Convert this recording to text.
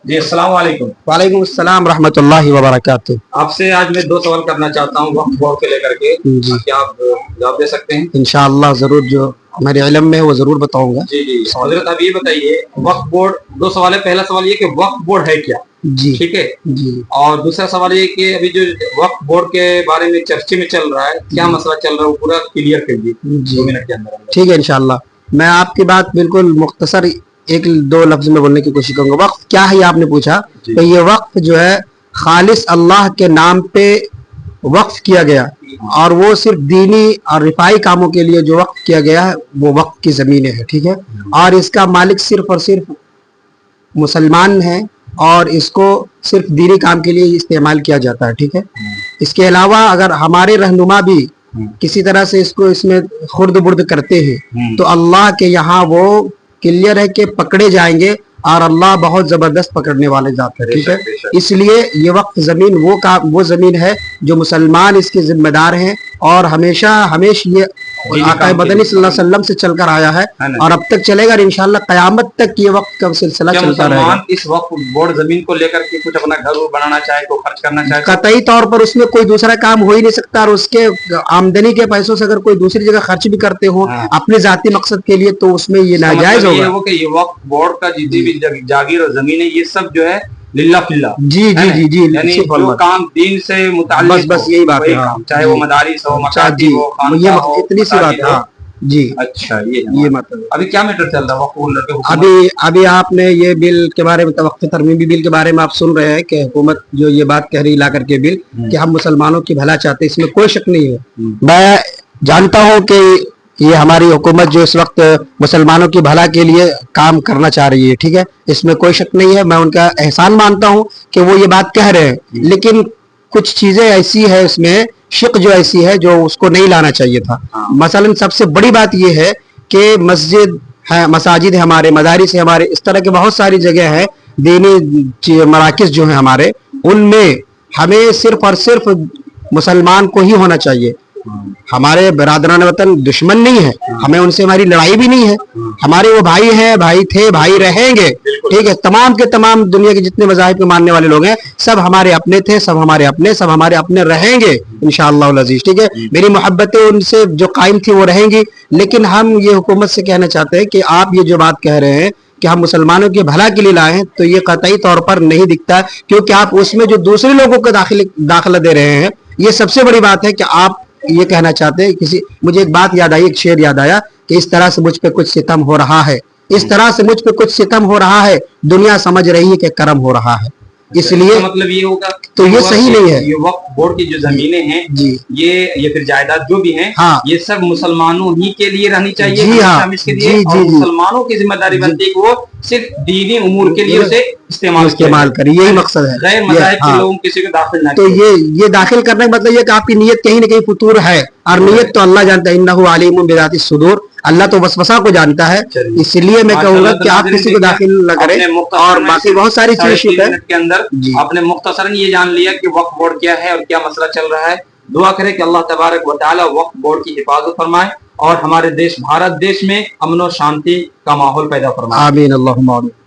جی السلام علیکم۔ وعلیکم السلام ورحمۃ اللہ وبرکاتہ۔ آپ سے آج میں 2 سوال کرنا چاہتا ہوں وقف بورڈ کو لے کر کے، جی کیا آپ جواب دے سکتے ہیں؟ انشاءاللہ ضرور، جو میرے علم میں ہے وہ ضرور بتاؤں گا۔ جی جی حضرت، اب یہ بتائیے وقف بورڈ، 2 سوال ہے۔ پہلا سوال یہ کہ وقف بورڈ ہے کیا؟ جی ٹھیک ہے جی اور دوسرا سوال یہ کہ ابھی جو وقف بورڈ کے بارے میں چرچے میں چل رہا ہے، کیا مسئلہ چل رہا ہے، وہ پورا کلیئر کریے 2 منٹ کے اندر۔ ٹھیک ہے انشاءاللہ، میں آپ کی بات بالکل مختصر 1-2 لفظ میں بولنے کی کوشش کروں گا۔ وقف کیا ہے یہ آپ نے پوچھا، تو یہ وقف جو ہے خالص اللہ کے نام پہ وقف کیا گیا، اور وہ صرف دینی اور رفائی کاموں کے لیے جو وقف کیا گیا ہے وہ وقف کی زمینیں ہیں، ٹھیک ہے، اور اس کا مالک صرف اور صرف مسلمان ہے، اور اس کو صرف دینی کام کے لیے استعمال کیا جاتا ہے، ٹھیک ہے۔ اس کے علاوہ اگر ہمارے رہنما بھی کسی طرح سے اس میں خرد برد کرتے ہیں تو اللہ کے یہاں وہ کلیئر ہے کہ پکڑے جائیں گے، اور اللہ بہت زبردست پکڑنے والے ذات ہے، ٹھیک ہے۔ اس لیے یہ وقف زمین وہ زمین ہے جو مسلمان اس کے ذمہ دار ہیں، اور ہمیشہ یہ آقا مدنی صلی اللہ علیہ وسلم سے چل کر آیا ہے، اور اب تک چلے گا، انشاءاللہ قیامت تک یہ وقت کا سلسلہ چلتا رہے گا۔ اس وقف بورڈ زمین کو لے کر کے کچھ اپنا گھر بنانا چاہے، کوئی خرچ کرنا چاہے، قطعی طور پر اس میں کوئی دوسرا کام ہو ہی نہیں سکتا، اور اس کے آمدنی کے پیسوں سے اگر کوئی دوسری جگہ خرچ بھی کرتے ہو اپنے ذاتی مقصد کے لیے تو اس میں یہ ناجائز ہوگا۔ یہ وقف بورڈ کا جتنی بھی جاگیر اور زمین ہے یہ سب جو ہے للہ فی اللہ، جی جی جی جی، یعنی جو کام دین سے متعلق بس یہی بات ہے، چاہے وہ مدارس ہو، مکاتب ہو، خانقاہ ہو، اتنی سی بات ہے۔ جی اچھا، یہ مطلب ابھی کیا میٹر چل رہا ہے وقف بورڈ کے حکومت؟ ابھی آپ نے یہ بل کے بارے میں، وقف ترمیمی بل کے بارے میں آپ سن رہے ہیں کہ حکومت جو یہ بات کہہ رہی لا کر کے بل کہ ہم مسلمانوں کی بھلا چاہتے ہیں، اس میں کوئی شک نہیں ہے۔ میں جانتا ہوں کہ یہ ہماری حکومت جو اس وقت مسلمانوں کی بھلا کے لیے کام کرنا چاہ رہی ہے، ٹھیک ہے، اس میں کوئی شک نہیں ہے، میں ان کا احسان مانتا ہوں کہ وہ یہ بات کہہ رہے ہیں، لیکن کچھ چیزیں ایسی ہے اس میں، شق جو ایسی ہے جو اس کو نہیں لانا چاہیے تھا۔ مثلا سب سے بڑی بات یہ ہے کہ مسجد ہے، مساجد ہے، ہمارے مدارس ہے، ہمارے اس طرح کے بہت ساری جگہ ہیں، دینی مراکز جو ہیں ہمارے، ان میں ہمیں صرف اور صرف مسلمان کو ہی ہونا چاہیے۔ ہمارے برادران وطن دشمن نہیں ہے، ہمیں ان سے ہماری لڑائی بھی نہیں ہے، ہمارے وہ بھائی ہیں، بھائی تھے، بھائی رہیں گے، ٹھیک ہے۔ تمام کے تمام دنیا کے جتنے مذاہب کے ماننے والے لوگ ہیں سب ہمارے اپنے تھے، سب ہمارے اپنے، سب ہمارے اپنے رہیں گے انشاءاللہ العزیز، ٹھیک ہے۔ میری محبتیں ان سے جو قائم تھی وہ رہیں گی، لیکن ہم یہ حکومت سے کہنا چاہتے ہیں کہ آپ یہ جو بات کہہ رہے ہیں کہ ہم مسلمانوں کے بھلا کے لیے لائے ہیں، تو یہ قطعی طور پر نہیں دکھتا، کیونکہ آپ اس میں جو دوسرے لوگوں کو داخلہ دے رہے ہیں، یہ سب سے بڑی بات ہے کہ آپ یہ کہنا چاہتے ہیں مجھے ایک بات یاد آئی، ایک شعر یاد آیا کہ اس طرح سے مجھ پہ کچھ ستم ہو رہا ہے، اس طرح سے مجھ پہ کچھ ستم ہو رہا ہے، دنیا سمجھ رہی ہے کہ کرم ہو رہا ہے، اس لیے مطلب یہ ہوگا تو یہ صحیح نہیں ہے۔ یہ وقف بورڈ کی جو زمینیں ہیں جی، یہ پھر جائیداد جو بھی ہیں یہ سب مسلمانوں ہی کے لیے رہنی چاہیے، جی ہاں، اور مسلمانوں کی ذمہ داری بنتی ہے کہ وہ صرف دینی امور کے لیے اسے استعمال کریں، یہی مقصد ہے، غیر مذاہب کے لوگوں کسی کو داخل نہ تو یہ داخل کرنے کا مطلب یہ کہ آپ کی نیت کہیں نہ کہیں فطور ہے، اور نیت تو اللہ جانتا ہے، انہ علیم بذات الصدور، اللہ تو وسوسہ کو جانتا ہے، اس لیے میں کہوں گا کہ آپ کسی کو داخل نہ کریں، اور باقی بہت ساری چیزیں کے اندر آپ نے مختصراً یہ جان لیا کہ وقف بورڈ کیا ہے اور کیا مسئلہ چل رہا ہے۔ دعا کرے کہ اللہ تبارک و تعالی وقف بورڈ کی حفاظت فرمائے اور ہمارے دیش بھارت دیش میں امن و شانتی کا ماحول پیدا فرمائے۔ آمین، اللہم آمین۔